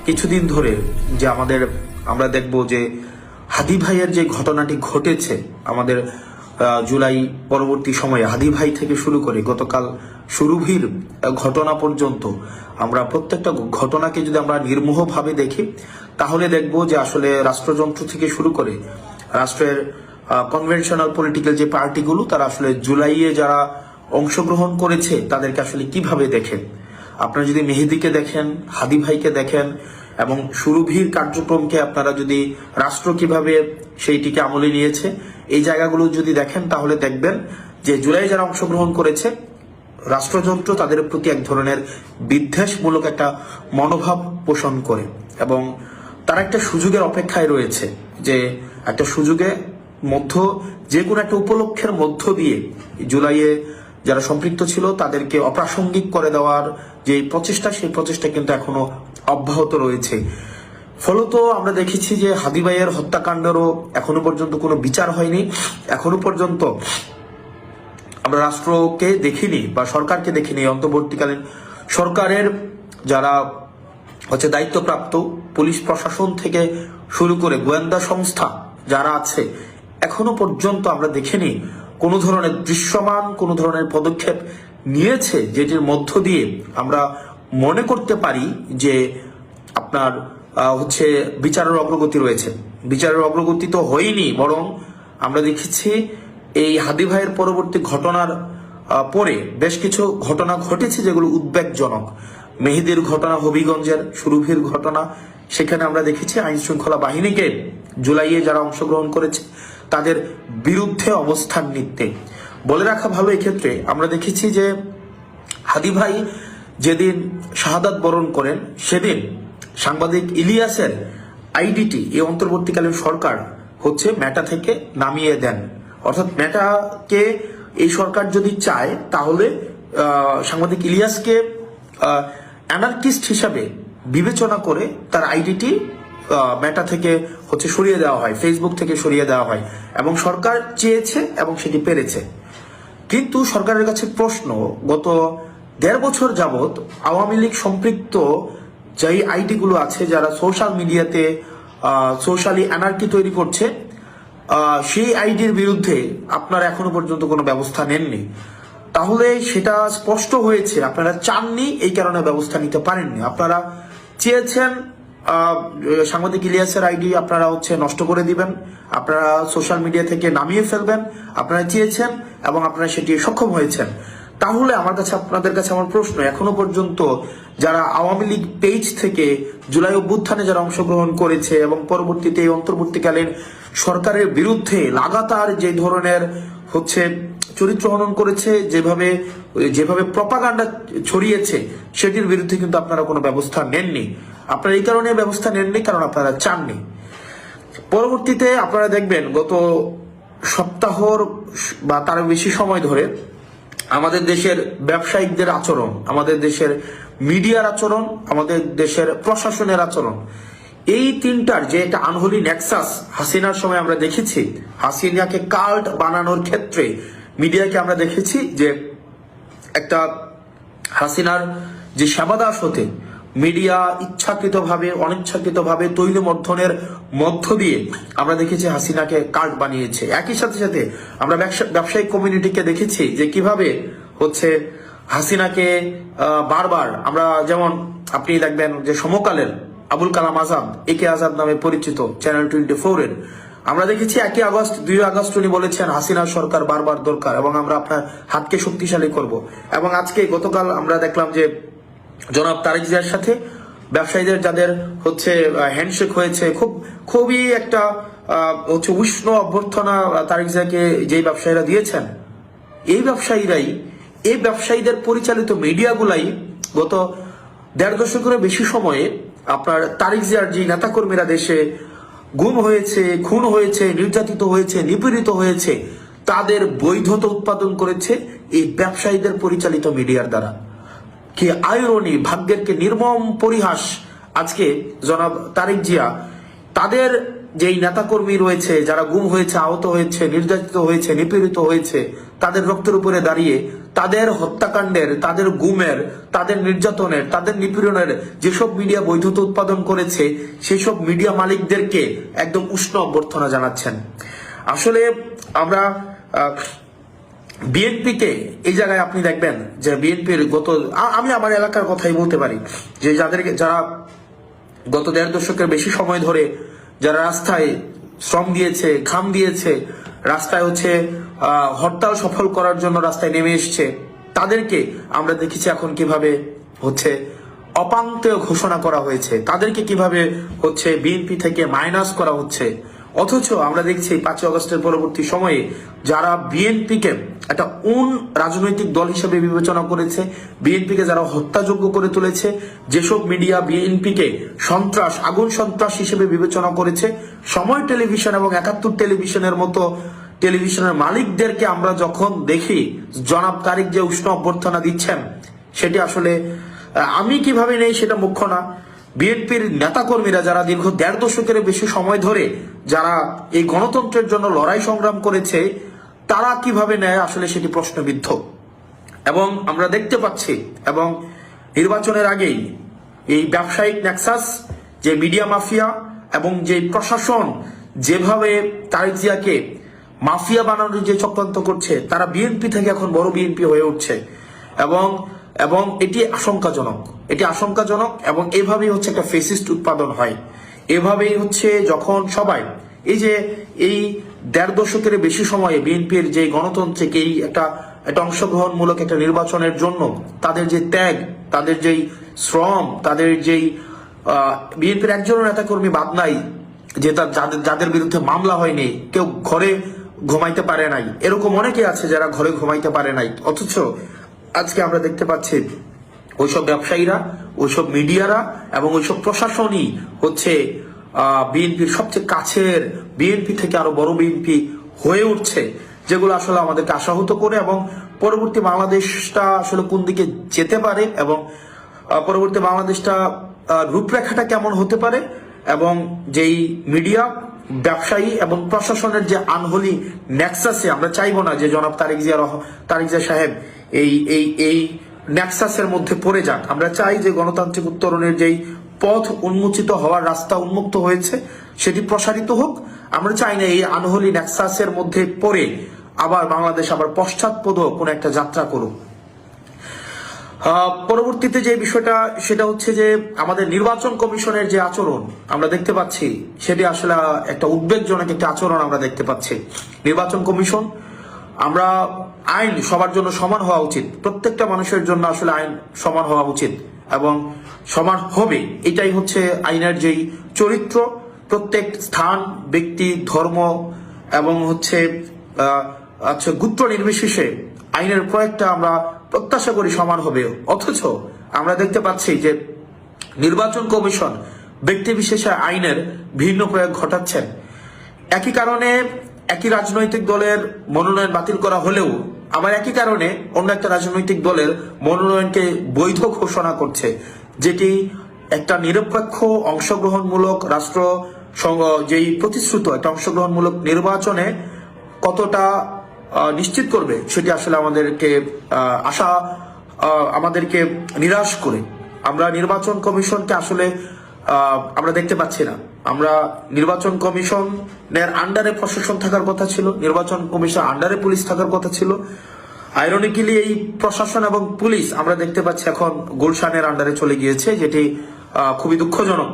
কিছুদিন ধরে যে আমরা দেখব যে হাদি ভাইয়ের যে ঘটনাটি ঘটেছে আমাদের জুলাই পরবর্তী সময়ে হাদি ভাই থেকে শুরু করে গতকাল সুরভির ঘটনা পর্যন্ত আমরা প্রত্যেকটা ঘটনাকে যদি আমরা নির্মোহভাবে দেখি তাহলে দেখব যে আসলে রাষ্ট্রযন্ত্র থেকে শুরু করে রাষ্ট্রের কনভেনশনাল পলিটিক্যাল যে পার্টিগুলো তারা আসলে জুলাইয়ে যারা অংশগ্রহণ করেছে তাদেরকে আসলে কিভাবে দেখেন। আপনারা যদি মেহেদীকে দেখেন, হাদি ভাইকে দেখেন এবং সুরভির কার্যক্রমকে আপনারা যদি রাষ্ট্র কিভাবে সেইটিকে আমলে নিয়েছে এই জায়গাগুলো যদি দেখেন তাহলে দেখবেন যে জুলাই যারা অংশগ্রহণ করেছে রাষ্ট্রযন্ত্র তাদের প্রতি এক ধরনের বিদ্বেষমূলক একটা মনোভাব পোষণ করে এবং তারা একটা সুযোগের অপেক্ষায় রয়েছে যে একটা সুযোগে যে কোনো একটা উপলক্ষের মধ্য দিয়ে জুলাইয়ে যারা সম্পৃক্ত ছিল তাদেরকে অপ্রাসঙ্গিক করে দেওয়ার যে প্রচেষ্টা সেই প্রচেষ্টা কিন্তু এখনো অব্যাহত রয়েছে। ফলত আমরা দেখেছি যে হাদি ভাইয়ের হত্যাকাণ্ডেরও এখনো পর্যন্ত কোনো বিচার হয়নি। এখনো পর্যন্ত আমরা রাষ্ট্রকে দেখিনি বা সরকারকে দেখিনি, অন্তর্বর্তীকালীন সরকারের যারা দায়িত্বপ্রাপ্ত পুলিশ প্রশাসন থেকে শুরু করে গোয়েন্দা সংস্থা যারা আছে এখনো পর্যন্ত আমরা দেখিনি কোনো ধরনের দৃশ্যমান কোনো ধরনের পদক্ষেপ নিয়েছে যেটির মধ্য দিয়ে আমরা মনে করতে পারি যে আপনার বিচারের অগ্রগতি রয়েছে। বিচারের অগ্রগতি তো হয়নি, বরং আমরা দেখেছি এই হাদি ভাইয়ের পরবর্তী ঘটনার পরে বেশ কিছু ঘটনা ঘটেছে যেগুলো উদ্বেগজনক। মেহেদীর ঘটনা, হবিগঞ্জের সুরভির ঘটনা, সেখানে আমরা দেখেছি আইন শৃঙ্খলা বাহিনীকে জুলাইয়ে যারা অংশগ্রহণ করেছে তাদের বিরুদ্ধে অবস্থান নিতে বলে রাখা ভালো। এক্ষেত্রে আমরা দেখেছি যে হাদি ভাই যেদিন শাহাদাত বরণ করেন সেদিন সাংবাদিক ইলিয়াসের আইডিটি এই অন্তর্বর্তীকালীন সরকার মেটা থেকে নামিয়ে দেন। অর্থাৎ মেটাকে এই সরকার যদি চায় তাহলে সাংবাদিক ইলিয়াসকে অ্যানার্কিস্ট হিসাবে বিবেচনা করে তার আইডিটি মেটা থেকে সরিয়ে দেওয়া হয়, ফেসবুক থেকে সরিয়ে দেওয়া হয় এবং সরকার চেয়েছে এবং সেটি পেরেছে। কিন্তু সরকারের কাছে প্রশ্ন, গত 1.5 বছর যাবৎ আওয়ামী লীগ সম্পৃক্ত যেই আইডিগুলো আছে যারা সোশ্যাল মিডিয়াতে সোশ্যালি অ্যানার্কি তৈরি করছে সেই আইডির বিরুদ্ধে আপনারা এখনো পর্যন্ত কোনো ব্যবস্থা নেননি। তাহলে সেটা স্পষ্ট হয়েছে আপনারা চাননি, এই কারণে ব্যবস্থা নিতে পারেননি। আপনারা চেয়েছেন সাংবাদিক ইলিয়াসের আইডি আপনারা নষ্ট করে দিবেন, আপনারা সোশ্যাল মিডিয়া থেকে নামিয়ে ফেলবেন, আপনারা চেয়েছেন এবং আপনারা সেটি সক্ষম হয়েছেন। তাহলে আপনাদের কাছে আমার প্রশ্ন, এখনো পর্যন্ত যারা আওয়ামী লীগ পেজ থেকে জুলাই অভ্যুত্থানে যারা অংশগ্রহণ করেছে এবং পরবর্তীতে এই অন্তর্বর্তীকালীন সরকারের বিরুদ্ধে লাগাতার যে ধরনের চরিত্র হনন করেছে, যেভাবে প্রপাগান্ডা ছড়িয়েছে সেটির বিরুদ্ধে কিন্তু আপনারা কোনো ব্যবস্থা নেননি। আপনারা এই কারণে ব্যবস্থা নেননি কারণ আপনারা চাননি। পরবর্তীতে আপনারা দেখবেন গত সপ্তাহর বা তার বেশি সময় ধরে আমাদের দেশের ব্যবসায়িকদের আচরণ, আমাদের দেশের মিডিয়ার আচরণ, আমাদের দেশের প্রশাসনের আচরণ, এই তিনটার যে একটা আনহোলি নেক্সাস হাসিনার সময় আমরা দেখেছি। হাসিনাকে কাল্ট বানানোর ক্ষেত্রে মিডিয়াকে আমরা দেখেছি যে একটা হাসিনার যে সেবাদাস হতে মিডিয়া ইচ্ছাকৃতভাবে অনিচ্ছাকৃতভাবে তৈলমর্ধনের মধ্য দিয়ে আমরা দেখেছি হাসিনাকে কাল্ট বানিয়েছে। একই সাথে সাথে আমরা ব্যবসায়িক কমিউনিটিকে দেখেছি যে কিভাবে হাসিনাকে বারবার আমরা, যেমন আপনি দেখবেন যে সমকালের আবুল কালাম আজাদ, একে আজাদ নামে পরিচিত চ্যানেল 24-এর আমরা দেখেছি 2 আগস্ট উনি বলেছেন হাসিনার সরকার বারবার দরকার এবং আমরা আপনার হাতকে শক্তিশালী করব। এবং আজকে গতকাল আমরা দেখলাম যে জনাব তারেক জিয়ার সাথে ব্যবসায়ীদের যাদের হ্যান্ডশেক হয়েছে, খুবই একটা উষ্ণ অভ্যর্থনা তারেক জিয়াকে যেই ব্যবসায়ীরা দিয়েছেন, এই ব্যবসায়ীদের পরিচালিত মিডিয়াগুলাই গত 1.5 দশকের বেশি সময়ে আপনার তারেক জিয়ার যে নেতাকর্মীরা দেশে গুম হয়েছে, খুন হয়েছে, নির্যাতিত হয়েছে, নিপীড়িত হয়েছে, তাদের বৈধতা উৎপাদন করেছে এই ব্যবসায়ীদের পরিচালিত মিডিয়ার দ্বারা। কি আইরনি, ভাগ্যের কে নির্মম পরিহাস। আজকে জনাব তারেক জিয়া তাদের যেই নেতাকর্মী রয়েছে যারা গুম হয়েছে, আহত হয়েছে, নির্যাতিত হয়েছে, নিপীড়িত হয়েছে, তাদের রক্তের উপরে দাঁড়িয়ে তাদের হত্যাকাণ্ডের, তাদের গুমের, তাদের নির্যাতনের, তাদের নিপীড়নের যেসব মিডিয়া বৈধতা উৎপাদন করেছে সেই সব মিডিয়া মালিকদেরকে একদম উষ্ণ অভ্যর্থনা জানাচ্ছেন। আসলে আমরা বিএনপিকে এই জায়গায় আপনি দেখবেন যে বিএনপির আমি আমার এলাকার কথাই বলতে পারি যে যারা গত 1.5 দশকের বেশি সময় ধরে যারা রাস্তায় শ্রম দিয়েছে, ঘাম দিয়েছে, রাস্তায় হরতাল সফল করার জন্য রাস্তায় নেমে এসছে, তাদেরকে আমরা দেখেছি এখন কিভাবে অপাঙ্ক্তেয় ঘোষণা করা হয়েছে, তাদেরকে কিভাবে বিএনপি থেকে মাইনাস করা হচ্ছে। অথচ আমরা দেখছি 5 আগস্টের পরবর্তী সময়ে যারা বিএনপিকে একটা রাজনৈতিক দল হিসেবে বিবেচনা করেছে, বিএনপিকে যারা হত্যাযোগ্য করে তুলেছে, যেসব মিডিয়া বিএনপিকে সন্ত্রাস, আগুন সন্ত্রাস হিসেবে বিবেচনা করেছে, সময় টেলিভিশন এবং 71 টেলিভিশনের মতো টেলিভিশনের মালিকদেরকে আমরা যখন দেখি জনাব তারেক যে উষ্ণ অভ্যর্থনা দিচ্ছেন, সেটি আসলে আমি কিভাবে নেই সেটা মুখ্য না। বিএনপির নেতাকর্মীরা যারা দীর্ঘ 1.5 দশকের বেশি সময় ধরে যারা এই গণতন্ত্রের জন্য লড়াই সংগ্রাম করেছে, তারা কিভাবে নেয় আসলে সেটি প্রশ্নবিদ্ধ। এবং আমরা দেখতে পাচ্ছি এবং নির্বাচনের আগেই এই ব্যবসায়িক নেক্সাস, যে মিডিয়া মাফিয়া এবং যে প্রশাসন যেভাবে তারেক জিয়াকে মাফিয়া বানানোর যে চক্রান্ত করছে, তারা বিএনপি থেকে এখন বড় বিএনপি হয়ে উঠছে এবং এটি আশঙ্কাজনক এবং এভাবেই একটা ফেসিস্ট উৎপাদন হয়। এভাবেই যখন সবাই এই 1.5 দশকের বেশি সময়ে বিএনপির যে গণতন্ত্রিক এই একটা অংশগ্রহণমূলক একটা নির্বাচনের জন্য তাদের যে ত্যাগ, তাদের যেই শ্রম, তাদের যেই বিএনপির একজন নেতাকর্মী বাদ নাই যে যাদের বিরুদ্ধে মামলা হয়নি, কেউ ঘরে ঘুমাইতে পারে নাই, এরকম অনেকে আছে যারা ঘরে ঘুমাইতে পারে নাই। অথচ আজকে আমরা দেখতে পাচ্ছি ওইসব ব্যবসায়ীরা, ওইসব মিডিয়ারা এবং ওইসব প্রশাসনই বিএনপির সবচেয়ে কাছের, বিএনপি থেকে আরো বড় বিএনপি হয়ে উঠছে, যেগুলো আসলে আমাদেরকে আশাহত করে। এবং পরবর্তী বাংলাদেশটা আসলে কোন দিকে যেতে পারে এবং পরবর্তী বাংলাদেশটা রূপরেখাটা কেমন হতে পারে, এবং যেই মিডিয়া, ব্যবসায়ী এবং প্রশাসনের যে আনহোলি নেক্সাসে, আমরা চাইবো না যে জনাব তারেক জিয়া সাহেব এই নেক্সাসের মধ্যে পড়ে যাক। আমরা চাই যে গণতান্ত্রিক উত্তরণের যেই পথ উন্মোচিত হওয়ার রাস্তা উন্মুক্ত হয়েছে সেটি প্রসারিত হোক। আমরা চাই না এই আনহোলি নেক্সাসের মধ্যে পড়ে আবার বাংলাদেশ পশ্চাৎপদ কোন একটা যাত্রা করুক। পরবর্তীতে যে বিষয়টা সেটা যে আমাদের নির্বাচন কমিশনের যে আচরণ আমরা দেখতে পাচ্ছি, সেটি আসলে একটা উদ্বেগজনক একটা আচরণ আমরা দেখতে পাচ্ছি। নির্বাচন কমিশন, আমরা আইন সবার জন্য সমান হওয়া উচিত, প্রত্যেকটা মানুষের জন্য আসলে আইন সমান হওয়া উচিত এবং সমান হবে, এটাই আইনের যেই চরিত্র। প্রত্যেক স্থান, ব্যক্তি, ধর্ম এবং গোত্র নির্বিশেষে আইনের প্রয়োগটা আমরা প্রত্যাশা করি সমান হবে। অথচ আমরা দেখতে পাচ্ছি যে নির্বাচন কমিশন ব্যক্তি বিশেষে আইনের ভিন্ন প্রয়োগ ঘটাচ্ছেন। একই কারণে একই রাজনৈতিক দলের মনোনয়ন বাতিল করা হলেও আবার একই কারণে অন্য একটা রাজনৈতিক দলের মনোনয়নকে বৈধ ঘোষণা করছে, যেটি একটা নিরপেক্ষ অংশগ্রহণমূলক রাষ্ট্র যেই প্রতিশ্রুত একটা অংশগ্রহণমূলক নির্বাচনে কতটা নিশ্চিত করবে সেটি আসলে আমাদেরকে নিরাশ করে। আমরা নির্বাচন কমিশনকে আসলে আমরা দেখতে পাচ্ছি না। আমরা নির্বাচন কমিশনের আন্ডারে প্রশাসন থাকার কথা ছিল, নির্বাচন কমিশন আন্ডারে পুলিশ থাকার কথা ছিল। আইরনিক্যালি এই প্রশাসন এবং পুলিশ আমরা দেখতে পাচ্ছি এখন গুলশানের আন্ডারে চলে গিয়েছে, যেটি খুবই দুঃখজনক।